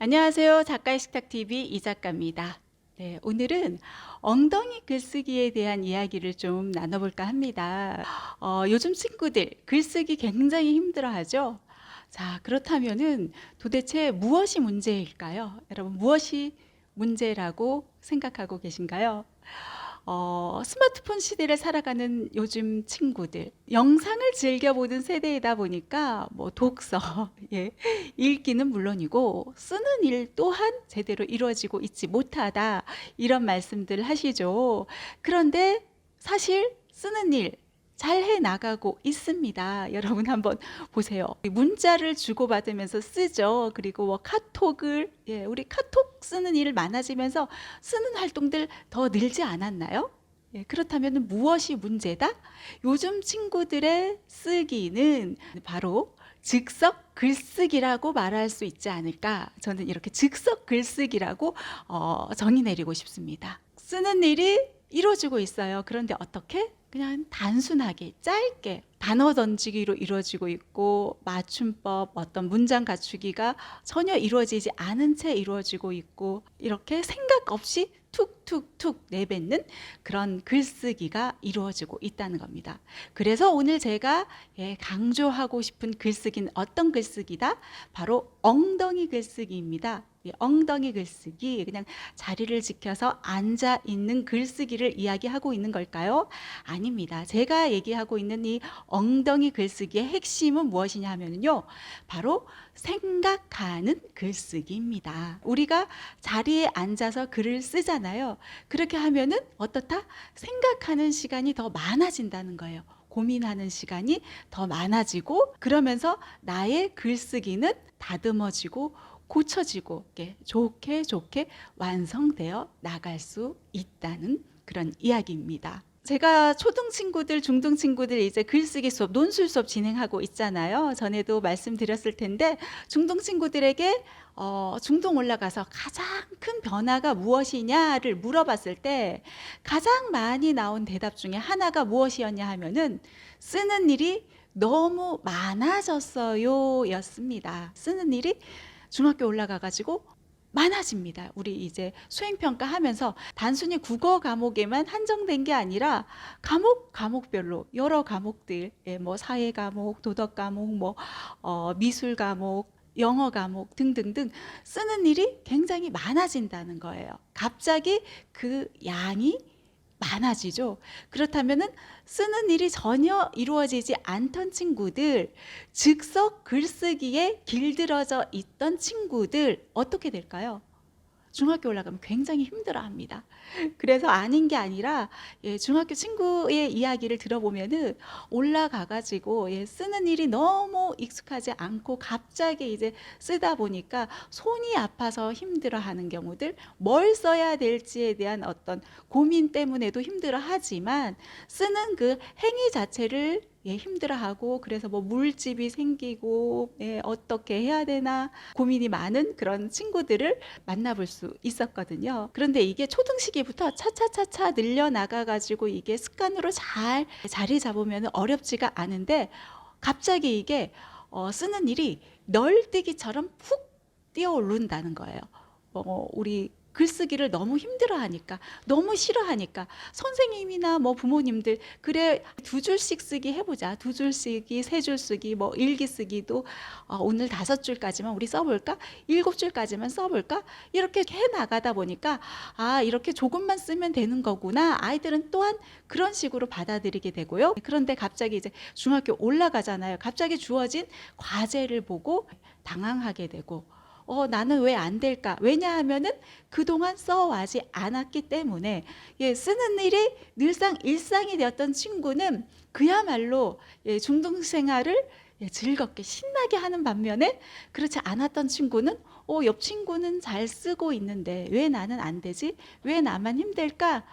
안녕하세요. 작가의 식탁TV 이 작가입니다. 네, 오늘은 엉덩이 글쓰기에 대한 이야기를 좀 나눠볼까 합니다. 요즘 친구들 글쓰기 굉장히 힘들어하죠? 자, 그렇다면은 도대체 무엇이 문제일까요? 여러분, 무엇이 문제라고 생각하고 계신가요? 스마트폰 시대를 살아가는 요즘 친구들, 영상을 즐겨보는 세대이다 보니까 뭐 독서, 예, 읽기는 물론이고 쓰는 일 또한 제대로 이루어지고 있지 못하다 이런 말씀들 하시죠. 그런데 사실 쓰는 일 잘 해 나가고 있습니다. 여러분 한번 보세요. 문자를 주고받으면서 쓰죠. 그리고 뭐 카톡을 우리 카톡 쓰는 일 많아지면서 쓰는 활동들 더 늘지 않았나요? 그렇다면 무엇이 문제다? 요즘 친구들의 쓰기는 바로 즉석 글쓰기라고 말할 수 있지 않을까? 저는 이렇게 즉석 글쓰기라고 정의 내리고 싶습니다. 쓰는 일이 이루어지고 있어요. 그런데 어떻게? 그냥 단순하게 짧게 단어 던지기로 이루어지고 있고 맞춤법 어떤 문장 갖추기가 전혀 이루어지지 않은 채 이루어지고 있고 이렇게 생각 없이 툭툭툭 내뱉는 그런 글쓰기가 이루어지고 있다는 겁니다. 그래서 오늘 제가 강조하고 싶은 글쓰기는 어떤 글쓰기다? 바로 엉덩이 글쓰기입니다. 엉덩이 글쓰기, 그냥 자리를 지켜서 앉아 있는 글쓰기를 이야기하고 있는 걸까요? 아닙니다. 제가 얘기하고 있는 이 엉덩이 글쓰기의 핵심은 무엇이냐 하면요, 바로 생각하는 글쓰기입니다. 우리가 자리에 앉아서 글을 쓰잖아요. 그렇게 하면은 어떻다? 생각하는 시간이 더 많아진다는 거예요. 고민하는 시간이 더 많아지고, 그러면서 나의 글쓰기는 다듬어지고 고쳐지고 좋게 좋게 완성되어 나갈 수 있다는 그런 이야기입니다. 제가 초등 친구들, 중등 친구들 이제 글쓰기 수업, 논술 수업 진행하고 있잖아요. 전에도 말씀드렸을 텐데 중등 친구들에게 중등 올라가서 가장 큰 변화가 무엇이냐를 물어봤을 때 가장 많이 나온 대답 중에 하나가 무엇이었냐 하면은 쓰는 일이 너무 많아졌어요 였습니다. 쓰는 일이 중학교 올라가가지고 많아집니다. 우리 이제 수행평가 하면서 단순히 국어 과목에만 한정된 게 아니라 과목별로 여러 과목들, 뭐 사회 과목, 도덕 과목, 뭐 미술 과목, 영어 과목 등등등 쓰는 일이 굉장히 많아진다는 거예요. 갑자기 그 양이 많아지죠. 그렇다면은 쓰는 일이 전혀 이루어지지 않던 친구들, 즉석 글쓰기에 길들어져 있던 친구들 어떻게 될까요? 중학교 올라가면 굉장히 힘들어합니다. 그래서 아닌 게 아니라 중학교 친구의 이야기를 들어보면은 올라가가지고 쓰는 일이 너무 익숙하지 않고 갑자기 이제 쓰다 보니까 손이 아파서 힘들어하는 경우들, 뭘 써야 될지에 대한 어떤 고민 때문에도 힘들어하지만 쓰는 그 행위 자체를 힘들어하고 그래서 뭐 물집이 생기고 어떻게 해야 되나 고민이 많은 그런 친구들을 만나볼 수 있었거든요. 그런데 이게 초등 시기부터 차차차차 늘려나가 가지고 이게 습관으로 잘 자리 잡으면 어렵지가 않은데 갑자기 이게 쓰는 일이 널뛰기처럼 훅 뛰어오른다는 거예요. 우리 글쓰기를 너무 힘들어하니까, 너무 싫어하니까 선생님이나 뭐 부모님들 그래 두 줄씩 쓰기 해보자. 두 줄 쓰기, 세 줄 쓰기, 뭐 일기 쓰기도 오늘 5줄까지만 우리 써볼까? 7줄까지만 써볼까? 이렇게 해 나가다 보니까 이렇게 조금만 쓰면 되는 거구나. 아이들은 또한 그런 식으로 받아들이게 되고요. 그런데 갑자기 이제 중학교 올라가잖아요. 갑자기 주어진 과제를 보고 당황하게 되고 나는 왜 안 될까? 왜냐하면은 그동안 써와지 않았기 때문에 쓰는 일이 늘상 일상이 되었던 친구는 그야말로 중등 생활을 즐겁게 신나게 하는 반면에 그렇지 않았던 친구는 옆 친구는 잘 쓰고 있는데 왜 나는 안 되지? 왜 나만 힘들까?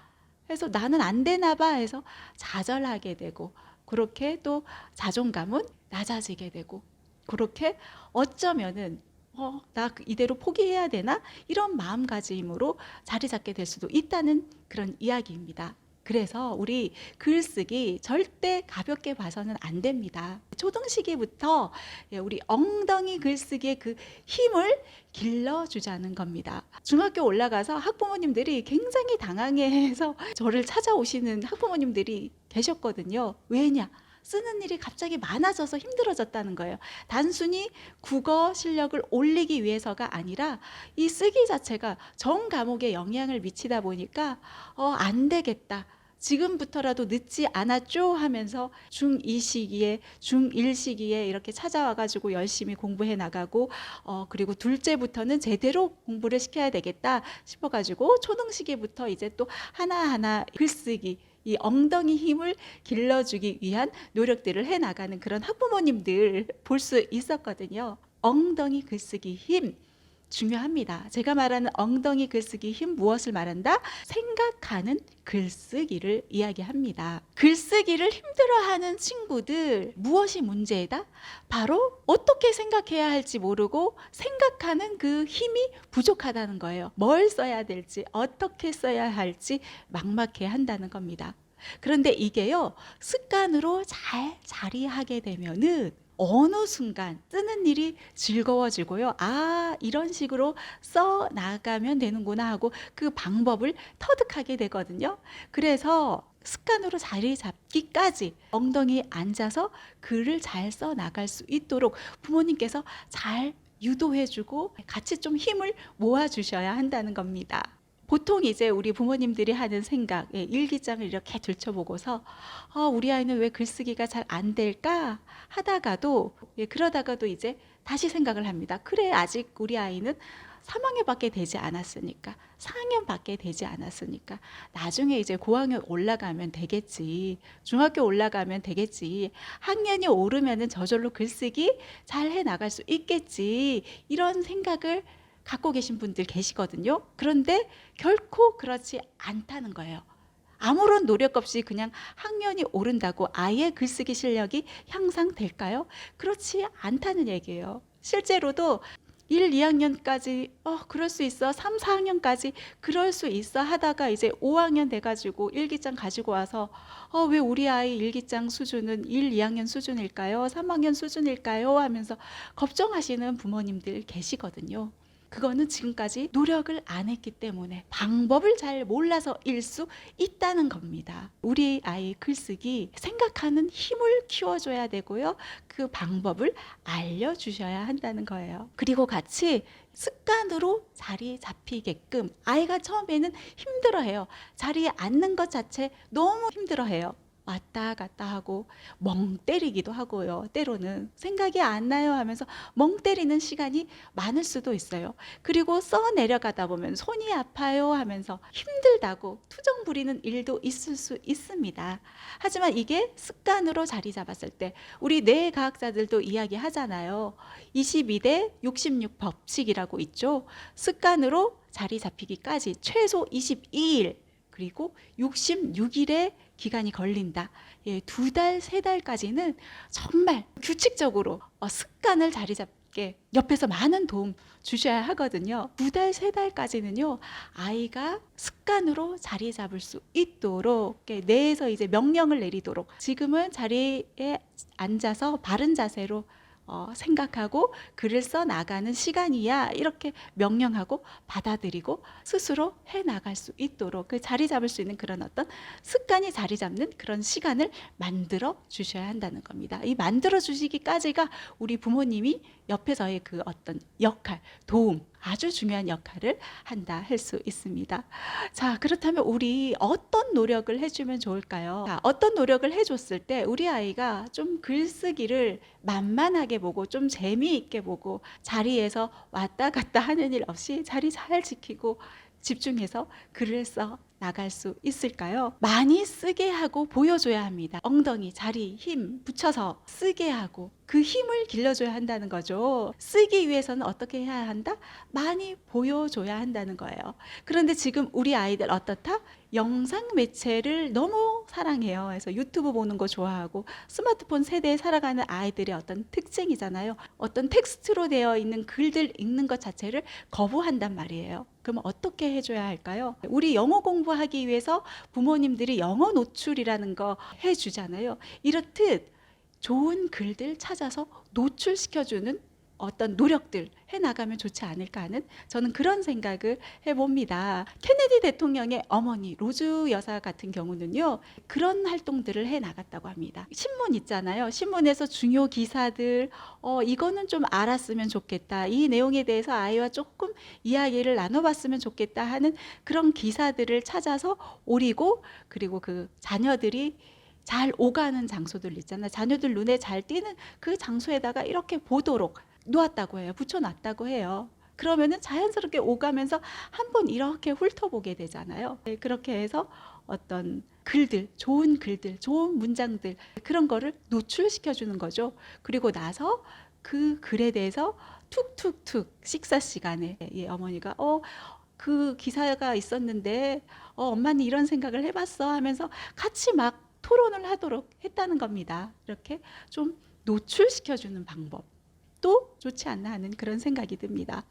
해서 나는 안 되나 봐 해서 좌절하게 되고 그렇게 또 자존감은 낮아지게 되고 그렇게 어쩌면은 나 이대로 포기해야 되나? 이런 마음가짐으로 자리 잡게 될 수도 있다는 그런 이야기입니다. 그래서 우리 글쓰기 절대 가볍게 봐서는 안 됩니다. 초등 시기부터 우리 엉덩이 글쓰기의 그 힘을 길러주자는 겁니다. 중학교 올라가서 학부모님들이 굉장히 당황해서 저를 찾아오시는 학부모님들이 계셨거든요. 왜냐? 쓰는 일이 갑자기 많아져서 힘들어졌다는 거예요. 단순히 국어 실력을 올리기 위해서가 아니라 이 쓰기 자체가 전 과목에 영향을 미치다 보니까 안 되겠다. 지금부터라도 늦지 않았죠 하면서 중2 시기에 중1 시기에 이렇게 찾아와가지고 열심히 공부해 나가고 그리고 둘째부터는 제대로 공부를 시켜야 되겠다 싶어가지고 초등 시기부터 이제 또 하나하나 글쓰기 이 엉덩이 힘을 길러주기 위한 노력들을 해나가는 그런 학부모님들 볼 수 있었거든요. 엉덩이 글쓰기 힘 중요합니다. 제가 말하는 엉덩이 글쓰기 힘 무엇을 말한다? 생각하는 글쓰기를 이야기합니다. 글쓰기를 힘들어하는 친구들 무엇이 문제다? 바로 어떻게 생각해야 할지 모르고 생각하는 그 힘이 부족하다는 거예요. 뭘 써야 될지 어떻게 써야 할지 막막해 한다는 겁니다. 그런데 이게요 습관으로 잘 자리하게 되면은 어느 순간 쓰는 일이 즐거워지고요. 아, 이런 식으로 써 나가면 되는구나 하고 그 방법을 터득하게 되거든요. 그래서 습관으로 자리 잡기까지 엉덩이에 앉아서 글을 잘 써 나갈 수 있도록 부모님께서 잘 유도해주고 같이 좀 힘을 모아주셔야 한다는 겁니다. 보통 이제 우리 부모님들이 하는 생각, 일기장을 이렇게 들춰보고서 우리 아이는 왜 글쓰기가 잘 안 될까 하다가도 그러다가도 이제 다시 생각을 합니다. 그래, 아직 우리 아이는 3학년밖에 되지 않았으니까 4학년밖에 되지 않았으니까 나중에 이제 고학년 올라가면 되겠지, 중학교 올라가면 되겠지, 학년이 오르면은 저절로 글쓰기 잘 해 나갈 수 있겠지, 이런 생각을 갖고 계신 분들 계시거든요. 그런데 결코 그렇지 않다는 거예요. 아무런 노력 없이 그냥 학년이 오른다고 아이의 글쓰기 실력이 향상될까요? 그렇지 않다는 얘기예요. 실제로도 1, 2학년까지 그럴 수 있어, 3, 4학년까지 그럴 수 있어 하다가 이제 5학년 돼가지고 일기장 가지고 와서 왜 우리 아이 일기장 수준은 1, 2학년 수준일까요? 3학년 수준일까요? 하면서 걱정하시는 부모님들 계시거든요. 그거는 지금까지 노력을 안 했기 때문에 방법을 잘 몰라서일 수 있다는 겁니다. 우리 아이 글쓰기 생각하는 힘을 키워줘야 되고요. 그 방법을 알려주셔야 한다는 거예요. 그리고 같이 습관으로 자리 잡히게끔, 아이가 처음에는 힘들어해요. 자리에 앉는 것 자체 너무 힘들어해요. 왔다 갔다 하고 멍 때리기도 하고요. 때로는 생각이 안 나요 하면서 멍 때리는 시간이 많을 수도 있어요. 그리고 써 내려가다 보면 손이 아파요 하면서 힘들다고 투정 부리는 일도 있을 수 있습니다. 하지만 이게 습관으로 자리 잡았을 때 우리 뇌과학자들도 이야기하잖아요. 22대 66 법칙이라고 있죠. 습관으로 자리 잡히기까지 최소 22일 그리고 66일의 기간이 걸린다. 2달, 3달까지는 정말 규칙적으로 습관을 자리 잡게 옆에서 많은 도움 주셔야 하거든요. 2달, 3달까지는요, 아이가 습관으로 자리 잡을 수 있도록 뇌에서 이제 명령을 내리도록, 지금은 자리에 앉아서 바른 자세로 생각하고 글을 써 나가는 시간이야, 이렇게 명령하고 받아들이고 스스로 해 나갈 수 있도록 그 자리 잡을 수 있는 그런 어떤 습관이 자리 잡는 그런 시간을 만들어 주셔야 한다는 겁니다. 이 만들어 주시기까지가 우리 부모님이 옆에서의 그 어떤 역할, 도움, 아주 중요한 역할을 한다 할 수 있습니다. 자, 그렇다면 우리 어떤 노력을 해주면 좋을까요? 자, 어떤 노력을 해줬을 때 우리 아이가 좀 글쓰기를 만만하게 보고 좀 재미있게 보고 자리에서 왔다 갔다 하는 일 없이 자리 잘 지키고 집중해서 글을 써 나갈 수 있을까요? 많이 쓰게 하고 보여줘야 합니다. 엉덩이, 자리, 힘 붙여서 쓰게 하고 그 힘을 길러줘야 한다는 거죠. 쓰기 위해서는 어떻게 해야 한다? 많이 보여줘야 한다는 거예요. 그런데 지금 우리 아이들 어떻다? 영상 매체를 너무 사랑해요. 그래서 유튜브 보는 거 좋아하고 스마트폰 세대에 살아가는 아이들의 어떤 특징이잖아요. 어떤 텍스트로 되어 있는 글들 읽는 것 자체를 거부한단 말이에요. 그럼 어떻게 해줘야 할까요? 우리 영어 공부하기 위해서 부모님들이 영어 노출이라는 거 해주잖아요. 이렇듯 좋은 글들 찾아서 노출시켜주는 어떤 노력들 해나가면 좋지 않을까 하는 저는 그런 생각을 해봅니다. 케네디 대통령의 어머니 로즈 여사 같은 경우는요, 그런 활동들을 해나갔다고 합니다. 신문 있잖아요. 신문에서 중요 기사들, 이거는 좀 알았으면 좋겠다, 이 내용에 대해서 아이와 조금 이야기를 나눠봤으면 좋겠다 하는 그런 기사들을 찾아서 오리고, 그리고 그 자녀들이 잘 오가는 장소들 있잖아요. 자녀들 눈에 잘 띄는 그 장소에다가 이렇게 보도록 놓았다고 해요. 붙여놨다고 해요. 그러면은 자연스럽게 오가면서 한번 이렇게 훑어보게 되잖아요. 그렇게 해서 어떤 글들, 좋은 문장들, 그런 거를 노출시켜 주는 거죠. 그리고 나서 그 글에 대해서 툭툭툭 식사 시간에 어머니가 그 기사가 있었는데 엄마는 이런 생각을 해봤어 하면서 같이 막 토론을 하도록 했다는 겁니다. 이렇게 좀 노출시켜주는 방법도 좋지 않나 하는 그런 생각이 듭니다.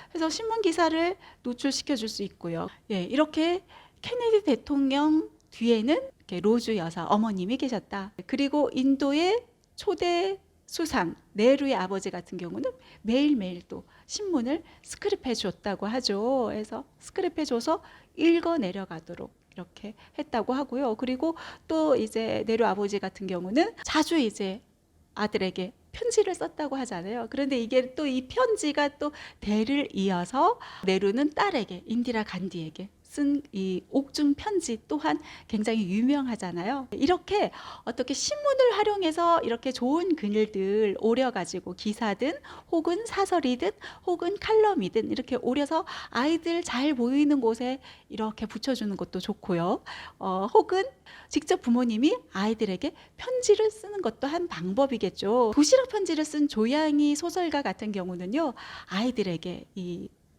그래서 신문 기사를 노출시켜줄 수 있고요. 이렇게 케네디 대통령 뒤에는 이렇게 로즈 여사 어머님이 계셨다. 그리고 인도의 초대 수상 네루의 아버지 같은 경우는 매일매일 또 신문을 스크립해 줬다고 하죠. 그래서 스크립해 줘서 읽어 내려가도록 이렇게 했다고 하고요. 그리고 또 이제 네루 아버지 같은 경우는 자주 이제 아들에게 편지를 썼다고 하잖아요. 그런데 이게 또 이 편지가 또 대를 이어서 네루는 딸에게, 인디라 간디에게 쓴 이 옥중 편지 또한 굉장히 유명하잖아요. 이렇게 어떻게 신문을 활용해서 이렇게 좋은 글들 오려가지고 기사든 혹은 사설이든 혹은 칼럼이든 이렇게 오려서 아이들 잘 보이는 곳에 이렇게 붙여주는 것도 좋고요. 혹은 직접 부모님이 아이들에게 편지를 쓰는 것도 한 방법이겠죠. 도시락 편지를 쓴 조양희 소설가 같은 경우는요, 아이들에게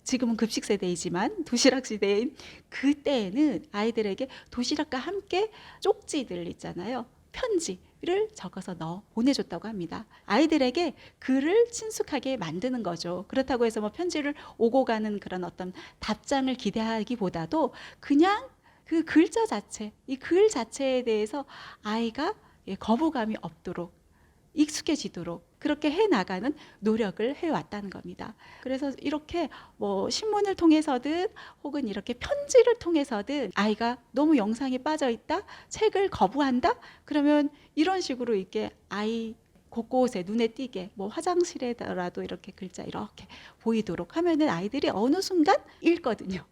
지금은 급식 세대이지만 도시락 시대인 그때에는 아이들에게 도시락과 함께 쪽지들 있잖아요. 편지를 적어서 보내줬다고 합니다. 아이들에게 글을 친숙하게 만드는 거죠. 그렇다고 해서 뭐 편지를 오고 가는 그런 어떤 답장을 기대하기보다도 그냥 그 글자 자체, 이 글 자체에 대해서 아이가 거부감이 없도록 익숙해지도록 그렇게 해나가는 노력을 해왔다는 겁니다. 그래서 이렇게 뭐 신문을 통해서든 혹은 이렇게 편지를 통해서든 아이가 너무 영상에 빠져있다, 책을 거부한다, 그러면 이런 식으로 이렇게 아이 곳곳에 눈에 띄게 뭐 화장실에라도 이렇게 글자 이렇게 보이도록 하면은 아이들이 어느 순간 읽거든요.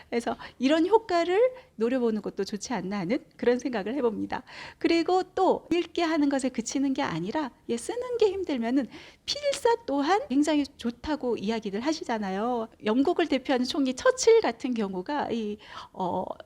그래서 이런 효과를 노려보는 것도 좋지 않나 하는 그런 생각을 해봅니다. 그리고 또 읽게 하는 것에 그치는 게 아니라 쓰는 게 힘들면은 필사 또한 굉장히 좋다고 이야기를 하시잖아요. 영국을 대표하는 총리 처칠 같은 경우가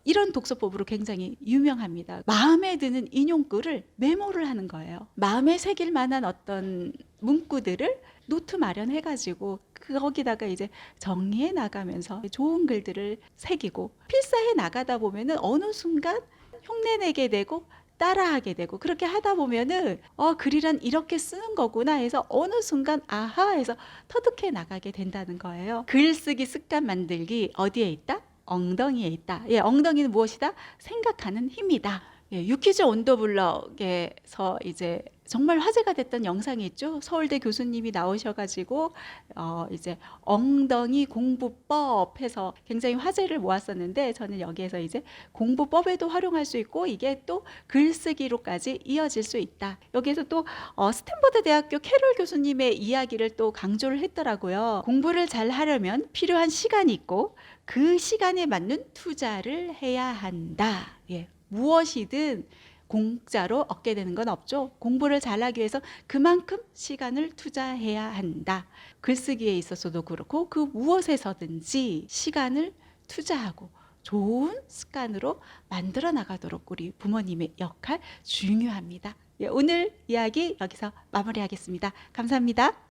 이런 독서법으로 굉장히 유명합니다. 마음에 드는 인용글을 메모를 하는 거예요. 마음에 새길 만한 어떤 문구들을 노트 마련해가지고 거기다가 이제 정리해 나가면서 좋은 글들을 새기고 필사해 나가다 보면은 어느 순간 흉내내게 되고 따라하게 되고 그렇게 하다 보면은 글이란 이렇게 쓰는 거구나 해서 어느 순간 아하 해서 터득해 나가게 된다는 거예요. 글쓰기 습관 만들기 어디에 있다? 엉덩이에 있다. 엉덩이는 무엇이다? 생각하는 힘이다. 유퀴즈 온더블럭에서 이제 정말 화제가 됐던 영상이 있죠. 서울대 교수님이 나오셔가지고 이제 엉덩이 공부법 해서 굉장히 화제를 모았었는데, 저는 여기에서 이제 공부법에도 활용할 수 있고 이게 또 글쓰기로까지 이어질 수 있다. 여기에서 또 스탠퍼드 대학교 캐롤 교수님의 이야기를 또 강조를 했더라고요. 공부를 잘 하려면 필요한 시간이 있고 그 시간에 맞는 투자를 해야 한다. 무엇이든 공짜로 얻게 되는 건 없죠. 공부를 잘하기 위해서 그만큼 시간을 투자해야 한다. 글쓰기에 있어서도 그렇고 그 무엇에서든지 시간을 투자하고 좋은 습관으로 만들어 나가도록 우리 부모님의 역할 중요합니다. 예, 오늘 이야기 여기서 마무리하겠습니다. 감사합니다.